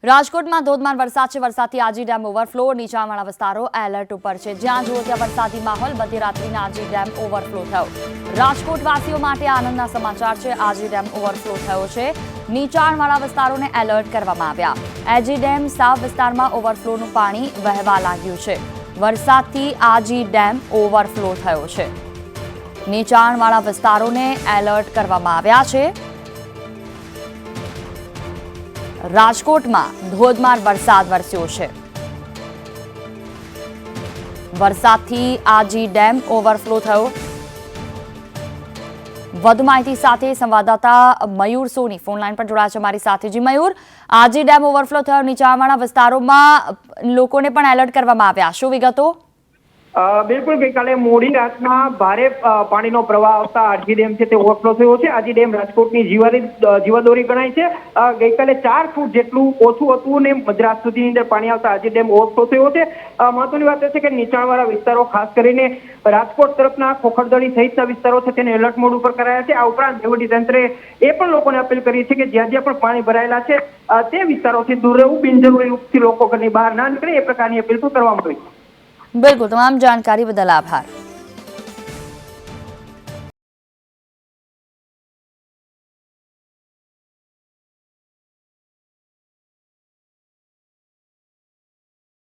રાજકોટમાં ધોધમાર વરસાદ છે। વરસાદથી આજી ડેમ ઓવરફ્લો, નીચાણવાળા વિસ્તારો એલર્ટ ઉપર છે। જ્યાં જુઓ ત્યાં વરસાદી માહોલ। બધી રાત્રિના આજી ડેમ ઓવરફ્લો થયો। રાજકોટવાસીઓ માટે આનંદના સમાચાર છે। આજી ડેમ ઓવરફ્લો થયો છે। નીચાણવાળા વિસ્તારોને એલર્ટ કરવામાં આવ્યા। આજી ડેમ સાવ વિસ્તારમાં ઓવરફ્લોનું પાણી વહેવા લાગ્યું છે। વરસાદથી આજી ડેમ ઓવરફ્લો થયો છે। નીચાણવાળા વિસ્તારોને એલર્ટ કરવામાં આવ્યા છે। રાજકોટમાં ધોધમાર વરસાદ વરસ્યો છે। વરસાદથી આજી ડેમ ઓવરફ્લો થયો। વધુ માહિતી સાથે સંવાદદાતા મયુર સોની ફોનલાઈન પર જોડાયા છે અમારી સાથે। જી મયુર, આજી ડેમ ઓવરફ્લો થયો, નીચાણવાળા વિસ્તારોમાં લોકોને પણ એલર્ટ કરવામાં આવ્યા, શું વિગતો? બિલકુલ, ગઈકાલે મોડી રાતના ભારે પાણીનો પ્રવાહ આવતા આજી ડેમ છે તે ઓવરફ્લો થયો છે। આજી ડેમ રાજકોટની જીવાદોરી ગણાય છે। ગઈકાલે 4 ફૂટ જેટલું ઓછું હતું ને મધરાત સુધીની અંદર પાણી આવતા આજી ડેમ ઓવરફ્લો થયો છે। મહત્વની વાત એ છે કે નીચાણવાળા વિસ્તારો, ખાસ કરીને રાજકોટ તરફના ખોખરદડી સહિતના વિસ્તારો છે તેને એલર્ટ મોડ ઉપર કરાયા છે। આ ઉપરાંત વહીવટીતંત્રે એ પણ લોકોને અપીલ કરી છે કે જ્યાં જ્યાં પણ પાણી ભરાયેલા છે તે વિસ્તારોથી દૂર રહેવું, બિનજરૂરી રૂપથી લોકો ઘરની બહાર ના નીકળે, એ પ્રકારની અપીલ પણ કરવામાં આવી છે। બિલકુલ, તમામ જાણકારી બદલ આભાર।